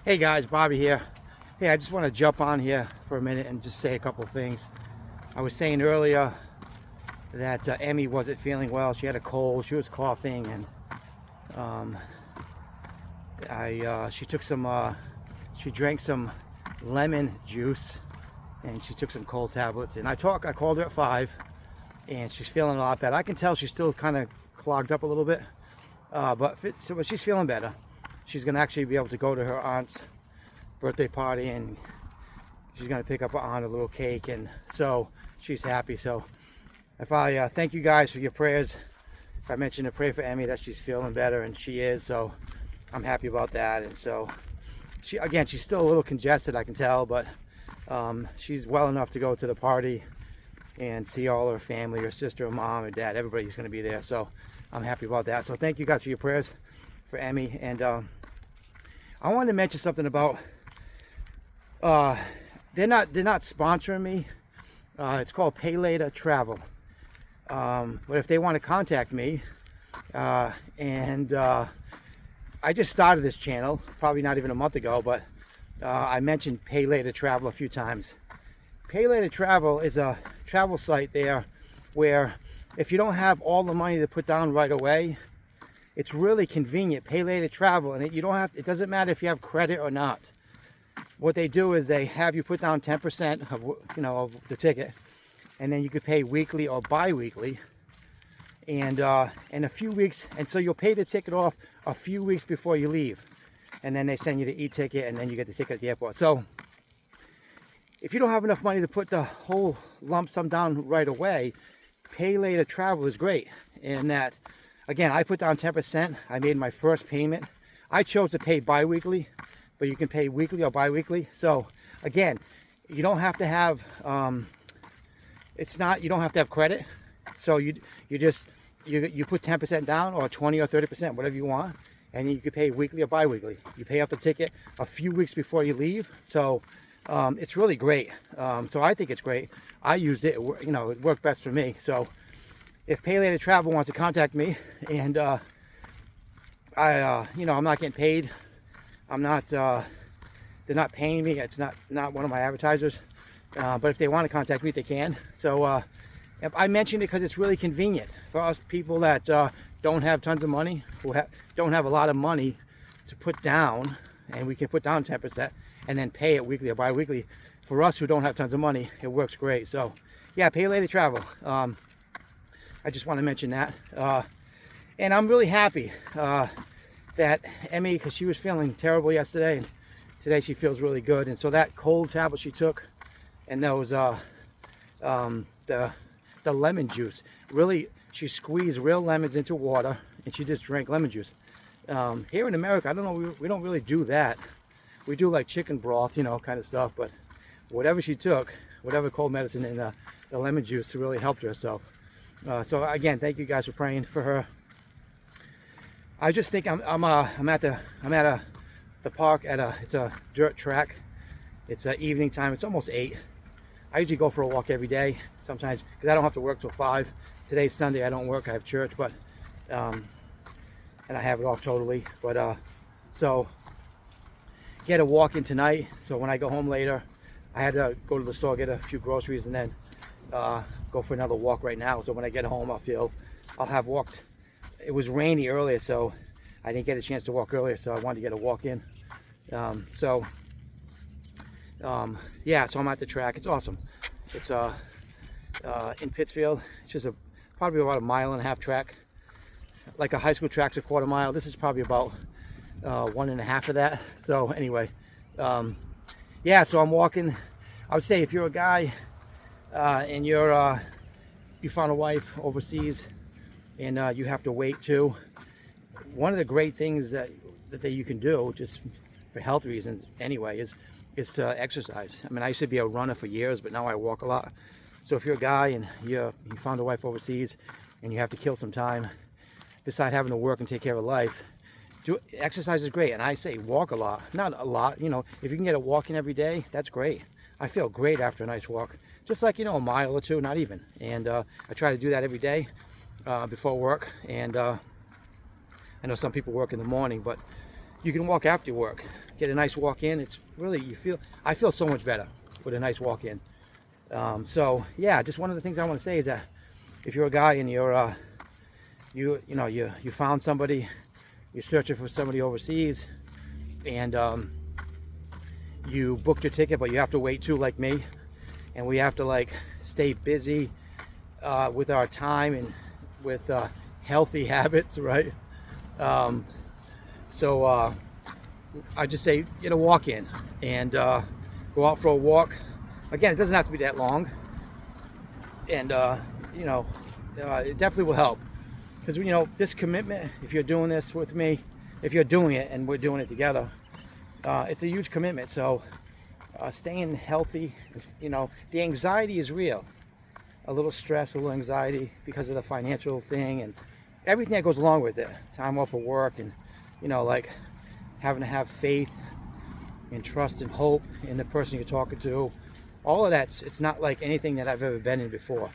Hey guys, Bobby here. Hey, I just want to jump on here for a minute and just say a couple things. I was saying earlier that Emmy wasn't feeling well. She had a cold. She was coughing, and um, she took some. She drank some lemon juice, and she took some cold tablets. And I called her at 5, and she's feeling a lot better. I can tell she's still kind of clogged up a little bit, but she's feeling better. She's gonna actually be able to go to her aunt's birthday party, and she's gonna pick up her aunt a little cake, and so she's happy. So if I thank you guys for your prayers. If I mentioned to pray for Emmy that she's feeling better, and she is, so I'm happy about that. And so she's still a little congested, I can tell, but she's well enough to go to the party and see all her family, her sister, her mom, her dad. Everybody's gonna be there, so I'm happy about that. So thank you guys for your prayers for Emmy. And I wanted to mention something about they're not sponsoring me. It's called Pay Later Travel. But if they want to contact me, I just started this channel probably not even a month ago, but I mentioned Pay Later Travel a few times. Pay Later Travel is a travel site there where if you don't have all the money to put down right away, it's really convenient. Pay Later Travel, and it doesn't matter if you have credit or not. What they do is they have you put down 10% of the ticket, and then you could pay weekly or bi-weekly, and in a few weeks, and so you'll pay the ticket off a few weeks before you leave, and then they send you the e-ticket, and then you get the ticket at the airport. So if you don't have enough money to put the whole lump sum down right away, Pay Later Travel is great in that. Again, I put down 10%. I made my first payment. I chose to pay bi-weekly, but you can pay weekly or bi-weekly. So again, you don't have to have you don't have to have credit. So you put 10% down, or 20 or 30%, whatever you want, and you can pay weekly or bi-weekly. You pay off the ticket a few weeks before you leave. So it's really great. So I think it's great. I used it. It worked best for me. So if Pay Later Travel wants to contact me, and I'm not getting paid, they're not paying me. It's not one of my advertisers, but if they want to contact me, they can. So I mentioned it because it's really convenient for us people that don't have tons of money, don't have a lot of money to put down, and we can put down 10% and then pay it weekly or bi-weekly. For us who don't have tons of money, it works great. So yeah, Pay Later Travel. I just want to mention that. And I'm really happy that Emmy, because she was feeling terrible yesterday, and today she feels really good. And so that cold tablet she took, and those the lemon juice, really, she squeezed real lemons into water, and she just drank lemon juice. Here in America, I don't know, we don't really do that. We do like chicken broth, kind of stuff. But whatever she took, whatever cold medicine, and the lemon juice really helped her. So again, thank you guys for praying for her. I just think I'm at the park it's a dirt track. It's evening time. It's almost 8. I usually go for a walk every day, sometimes because I don't have to work till 5. Today's Sunday. I don't work. I have church, but and I have it off totally. But so get a walk in tonight. So when I go home later, I had to go to the store, get a few groceries, and then go for another walk right now. So when I get home, I'll have walked. It was rainy earlier, so I didn't get a chance to walk earlier, so I wanted to get a walk in. Yeah, so I'm at the track. It's awesome. It's in Pittsfield. It's just probably about a 1.5 mile track. Like a high school track's a 1/4 mile. This is probably about 1.5 of that. So anyway, yeah, so I'm walking. I would say if you're a guy and you found a wife overseas, and you have to wait too, one of the great things that you can do, just for health reasons anyway, is to exercise. I mean, I used to be a runner for years, but now I walk a lot. So if you're a guy and you found a wife overseas and you have to kill some time beside having to work and take care of life, exercise is great. And I say walk a lot. Not a lot, if you can get a walk in every day, that's great. I feel great after a nice walk. Just like, a mile or two, not even. And I try to do that every day before work. And I know some people work in the morning, but you can walk after work. get a nice walk in. It's really, I feel so much better with a nice walk in. So yeah, just one of the things I want to say is that if you're a guy and you're you found somebody, you're searching for somebody overseas, and you booked your ticket, but you have to wait too, like me, and we have to like stay busy with our time and with healthy habits, right? So I just say get a walk in and go out for a walk. Again, it doesn't have to be that long, and it definitely will help, because this commitment, if you're doing this with me, if you're doing it and we're doing it together, it's a huge commitment. So staying healthy, the anxiety is real. A little stress, a little anxiety because of the financial thing and everything that goes along with it. Time off of work, and like having to have faith and trust and hope in the person you're talking to. All of that, it's not like anything that I've ever been in before.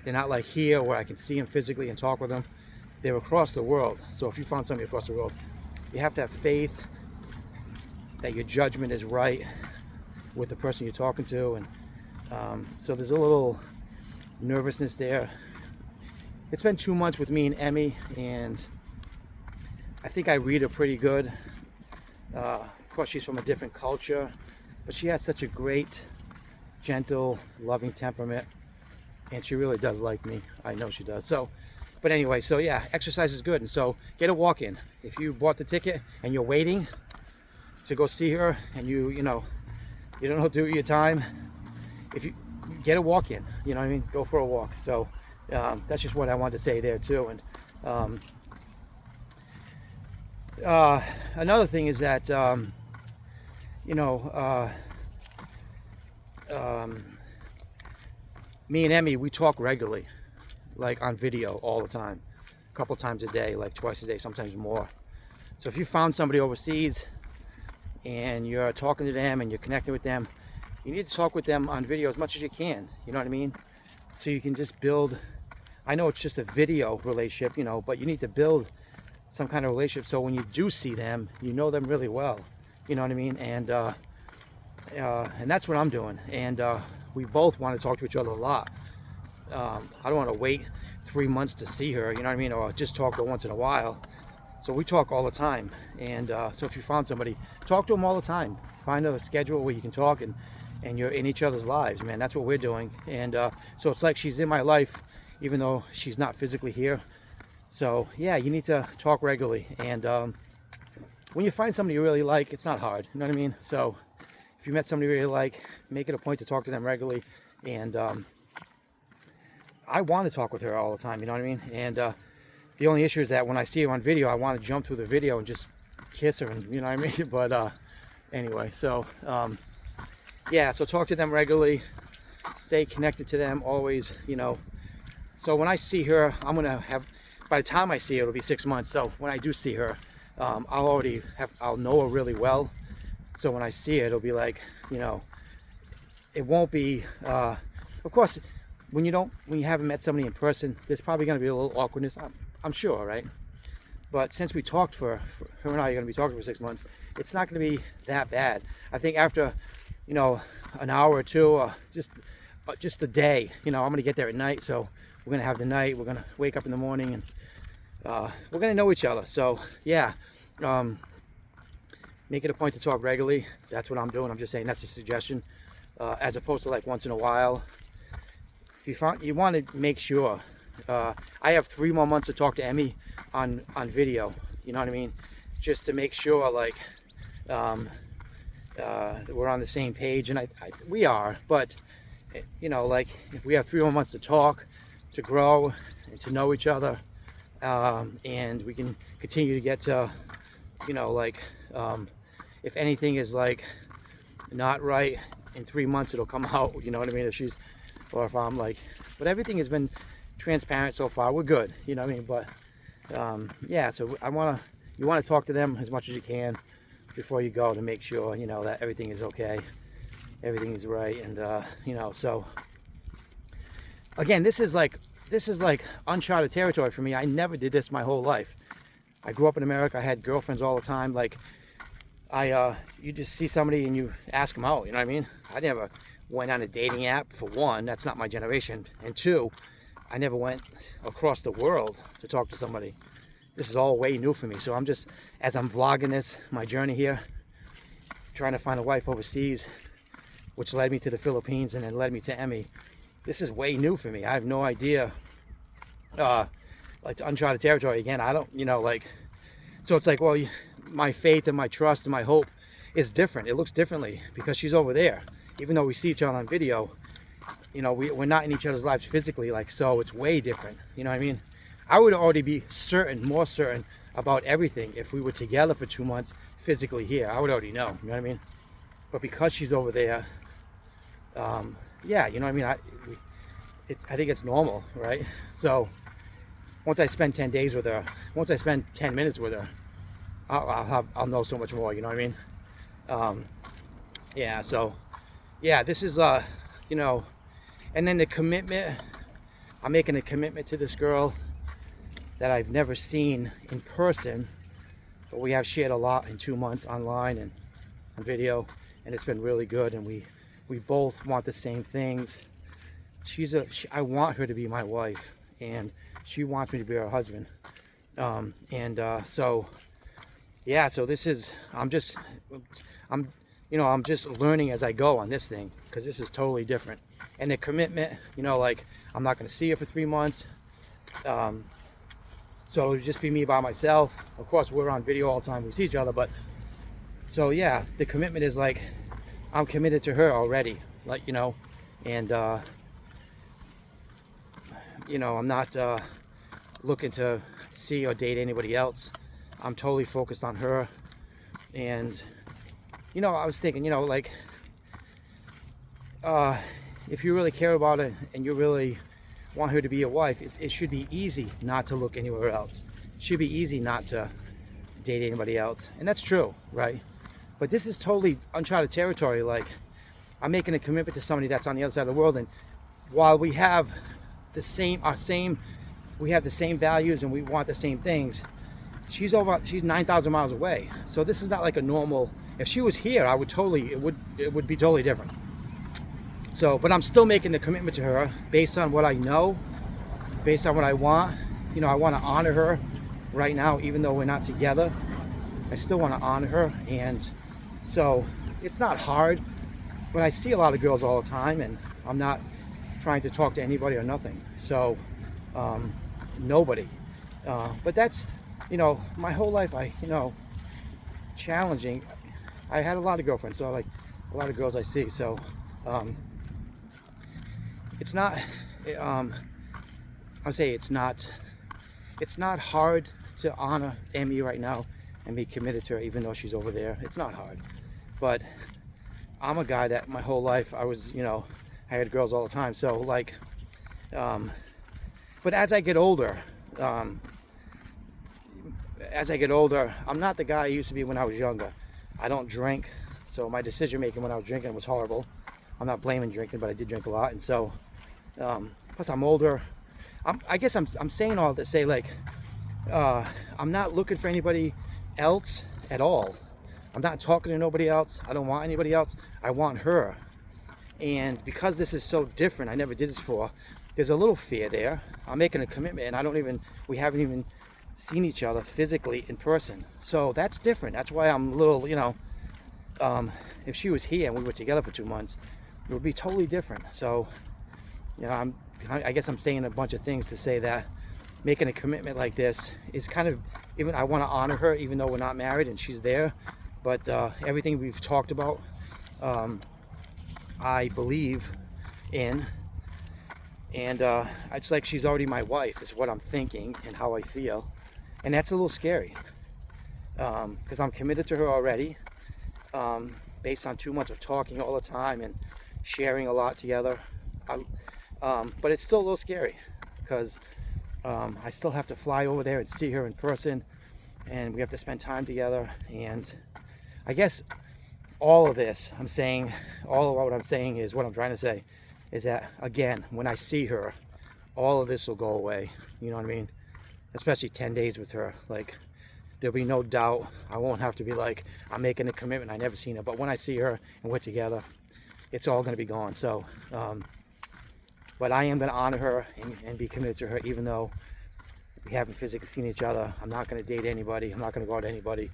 They're not like here where I can see them physically and talk with them. They're across the world. So if you found somebody across the world, you have to have faith that your judgment is right with the person you're talking to. And so there's a little nervousness there. It's been 2 months with me and Emmy, and I think I read her pretty good. Of course, she's from a different culture, but she has such a great, gentle, loving temperament, and she really does like me. I know she does. So, but anyway, so yeah, exercise is good, and so get a walk in. If you bought the ticket and you're waiting to go see her, and you don't know how to do your time, if you get a walk in, you know what I mean, go for a walk. So that's just what I wanted to say there too. And another thing is that me and Emmy, we talk regularly, like on video all the time, a couple times a day, like twice a day, sometimes more. So if you found somebody overseas and you're talking to them and you're connecting with them, you need to talk with them on video as much as you can, you know what I mean? So you can just build, I know it's just a video relationship, but you need to build some kind of relationship, so when you do see them, you know them really well, you know what I mean? And that's what I'm doing. And we both want to talk to each other a lot. I don't want to wait 3 months to see her, you know what I mean, or just talk to her once in a while. So we talk all the time. And so if you found somebody, talk to them all the time. Find a schedule where you can talk, and you're in each other's lives, man. That's what we're doing. And so it's like she's in my life, even though she's not physically here. So yeah, you need to talk regularly. And when you find somebody you really like, it's not hard, you know what I mean? So if you met somebody you really like, make it a point to talk to them regularly. And I want to talk with her all the time, you know what I mean? And the only issue is that when I see her on video, I want to jump through the video and just kiss her, and you know what I mean? But anyway, so yeah, so talk to them regularly, stay connected to them always, So when I see her, I'm gonna have, by the time I see her, it'll be 6 months. So when I do see her, I'll know her really well. So when I see it, it'll be like, it won't be, of course, when you haven't met somebody in person, there's probably going to be a little awkwardness, I'm sure, right? But since we talked for her and I are going to be talking for 6 months, it's not going to be that bad. I think after, an hour or two, just a day, I'm going to get there at night. So we're going to have the night, we're going to wake up in the morning, and we're going to know each other. So yeah, make it a point to talk regularly. That's what I'm doing. I'm just saying that's a suggestion, as opposed to like once in a while. If you want to make sure, I have 3 more months to talk to Emmy on video, you know what I mean? Just to make sure, like, we're on the same page, and we are, but like, if we have 3 more months to talk, to grow, and to know each other, and we can continue to get to, if anything is like not right in 3 months, it'll come out, you know what I mean? Or if I'm like, but everything has been transparent so far. We're good, you know what I mean? But yeah, so you want to talk to them as much as you can before you go, to make sure that everything is okay, everything is right. And so again, this is like uncharted territory for me. I never did this my whole life. I grew up in America. I had girlfriends all the time. Like, you just see somebody and you ask them out, you know what I mean? I never went on a dating app, for one, that's not my generation, and two, I never went across the world to talk to somebody. This is all way new for me. So I'm just, as I'm vlogging this, my journey here, trying to find a wife overseas, which led me to the Philippines and then led me to Emmy. This is way new for me. I have no idea. Like, uncharted territory again. I don't, like, so it's like, well, my faith and my trust and my hope is different. It looks differently because she's over there. Even though we see each other on video, we're not in each other's lives physically, like, so it's way different. You know what I mean? I would already be certain, more certain about everything if we were together for 2 months physically here. I would already know, you know what I mean? But because she's over there, yeah, you know what I mean? I think it's normal, right? So once I spend 10 days with her, once I spend 10 minutes with her, I'll know so much more, you know what I mean? Yeah, so, yeah, this is, and then the commitment, I'm making a commitment to this girl that I've never seen in person, but we have shared a lot in 2 months online and on video, and it's been really good, and we both want the same things. I want her to be my wife, and she wants me to be her husband. So yeah, so this is, I'm just learning as I go on this thing, because this is totally different. And the commitment, like, I'm not going to see her for 3 months. So it'll just be me by myself. Of course, we're on video all the time. We see each other, but so yeah, the commitment is like, I'm committed to her already, like, and I'm not looking to see or date anybody else. I'm totally focused on her. And I was thinking, like, if you really care about it and you really want her to be your wife, it should be easy not to look anywhere else. It should be easy not to date anybody else. And that's true, right? But this is totally uncharted territory. Like, I'm making a commitment to somebody that's on the other side of the world, and while we have the same values and we want the same things, she's 9,000 miles away. So this is not like a normal, if she was here, it would be totally different. So, but I'm still making the commitment to her based on what I know, based on what I want. I want to honor her right now, even though we're not together. I still want to honor her, and so it's not hard. But I see a lot of girls all the time, and I'm not trying to talk to anybody or nothing. So, nobody. But that's, my whole life, challenging. I had a lot of girlfriends, so like a lot of girls I see. So, it's not, I'll say it's not hard to honor Emmy right now and be committed to her, even though she's over there. It's not hard. But I'm a guy that my whole life I was, I had girls all the time. So like, but as I get older, I'm not the guy I used to be when I was younger. I don't drink, so my decision making when I was drinking was horrible. I'm not blaming drinking, but I did drink a lot, and so plus I'm older. I guess I'm saying all to say, like, I'm not looking for anybody else at all. I'm not talking to nobody else. I don't want anybody else. I want her. And because this is so different, I never did this before, there's a little fear there. I'm making a commitment, and we haven't even seen each other physically in person. So that's different. That's why I'm a little, if she was here and we were together for 2 months, it would be totally different. So, I guess I'm saying a bunch of things to say that making a commitment like this is kind of, even I want to honor her, even though we're not married and she's there. But everything we've talked about, I believe in, and it's like she's already my wife is what I'm thinking and how I feel, and that's a little scary because I'm committed to her already, based on 2 months of talking all the time and sharing a lot together. But it's still a little scary because I still have to fly over there and see her in person, and we have to spend time together. And I guess all of this, all of what I'm saying is, what I'm trying to say is that, again, when I see her, all of this will go away. You know what I mean? Especially 10 days with her. Like, there'll be no doubt. I won't have to be like, I'm making a commitment, I never seen her. But when I see her and we're together, it's all going to be gone. So, but I am going to honor her and be committed to her, even though we haven't physically seen each other. I'm not going to date anybody. I'm not going to go out to anybody.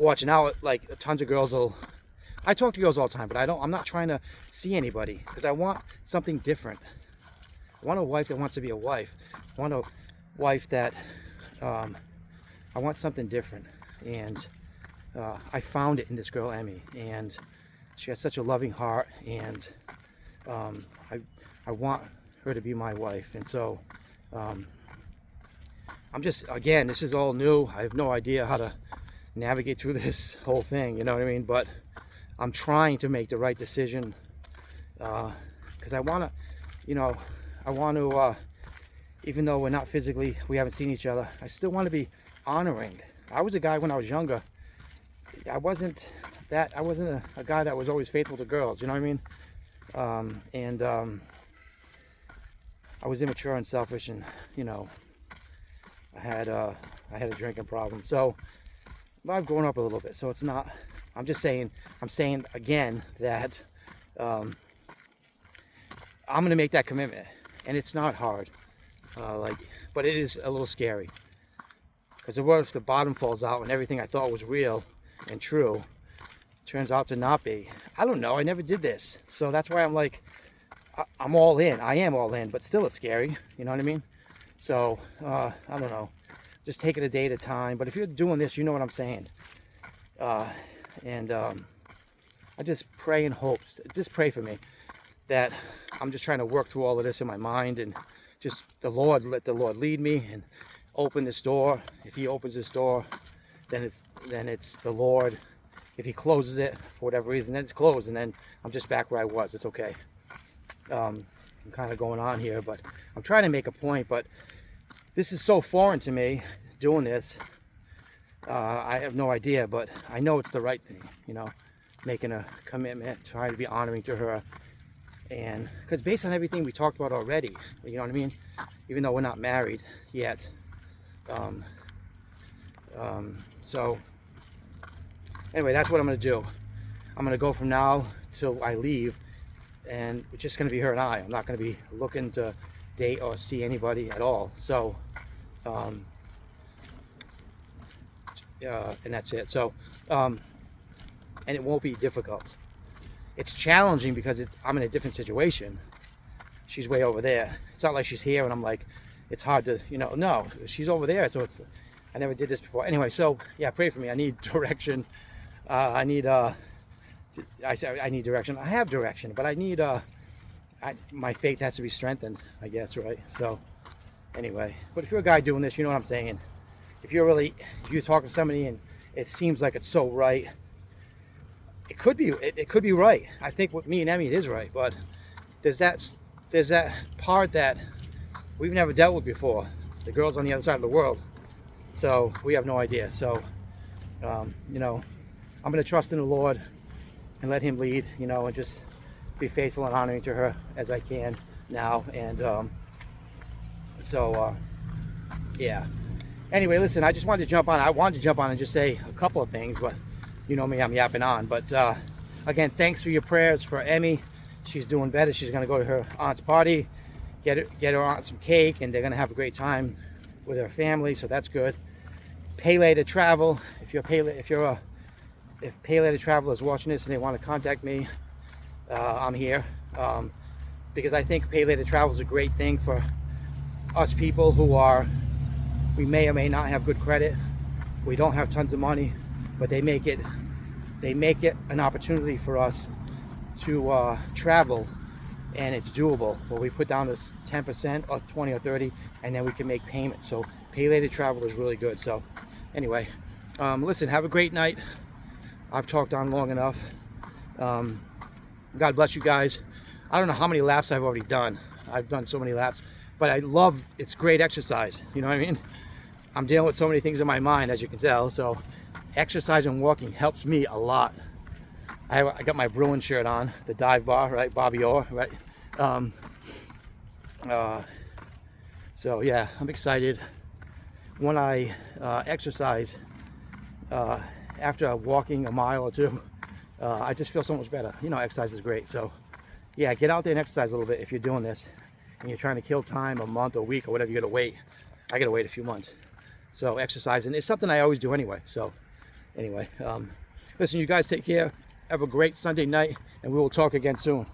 Watching out, like tons of girls will. I talk to girls all the time, but I'm not trying to see anybody because I want something different. I want a wife that wants to be a wife. I want a wife that I want something different, and I found it in this girl Emmy, and she has such a loving heart, and I want her to be my wife. And so I'm just, again, this is all new. I have no idea how to navigate through this whole thing, you know what I mean? But I'm trying to make the right decision because I want to, you know, I want to, even though we're not physically, we haven't seen each other, I still want to be honoring. I was a guy when I was younger. I wasn't a guy that was always faithful to girls, you know what I mean? I was immature and selfish, and you know, I had a drinking problem. So I've grown up a little bit. So it's not. I'm saying again that I'm gonna make that commitment, and it's not hard. But it is a little scary, because what if the bottom falls out and everything I thought was real and true turns out to not be? I don't know. I never did this, so that's why I'm like, I'm all in. I am all in, but still it's scary. You know what I mean? So I don't know. Just take it a day at a time. But if you're doing this, you know what I'm saying. I just pray and hope. Just pray for me that I'm just trying to work through all of this in my mind, and just let the Lord lead me and open this door. If He opens this door, then it's the Lord. If He closes it for whatever reason, then it's closed, and then I'm just back where I was. It's okay. I'm kind of going on here, but I'm trying to make a point. But this is so foreign to me, doing this. I have no idea, but I know it's the right thing, you know, making a commitment, trying to be honoring to her. And because based on everything we talked about already, you know what I mean? Even though we're not married yet. So anyway, that's what I'm going to do. I'm going to go from now till I leave, and it's just going to be her and I. I'm not going to be looking to date or see anybody at all. So, and that's it. So, and it won't be difficult. It's challenging because I'm in a different situation. She's way over there. It's not like she's here and I'm like, it's hard to, you know, no, she's over there. So I never did this before. Anyway, so yeah, pray for me. I need direction. I need direction. I have direction, but I need, my faith has to be strengthened, I guess, right? So anyway, but if you're a guy doing this, you know what I'm saying. If you're talking to somebody and it seems like it's so right, it could be right. I think with me and Emmy, it is right, but there's that part that we've never dealt with before. The girl's on the other side of the world, so we have no idea. So, you know, I'm going to trust in the Lord and let Him lead, you know, and just be faithful and honoring to her as I can now. And yeah. Anyway, listen, I just wanted to jump on. I wanted to jump on and just say a couple of things, but you know me, I'm yapping on. But again, thanks for your prayers for Emmy. She's doing better. She's going to go to her aunt's party, get her aunt some cake, and they're going to have a great time with her family. So that's good. Pay Later Travel. If Pay Later Travel is watching this and they want to contact me, I'm here, because I think Pay Later Travel is a great thing for us people we may or may not have good credit. We don't have tons of money, but they make it an opportunity for us to travel, and it's doable. Well, we put down this 10% or 20 or 30, and then we can make payments. So Pay Later Travel is really good. So anyway, listen, have a great night. I've talked on long enough. God bless you guys. I don't know how many laps I've already done. I've done so many laps, but it's great exercise. You know what I mean? I'm dealing with so many things in my mind, as you can tell. So exercise and walking helps me a lot. I got my Bruin shirt on, the dive bar, right? Bobby Orr, right? So yeah, I'm excited. When I exercise, after walking a mile or two, I just feel so much better. You know, exercise is great. So yeah, get out there and exercise a little bit if you're doing this and you're trying to kill time, a month, a week, or whatever. You gotta wait. I gotta wait a few months. So exercising is something I always do anyway. So anyway, listen, you guys take care. Have a great Sunday night, and we will talk again soon.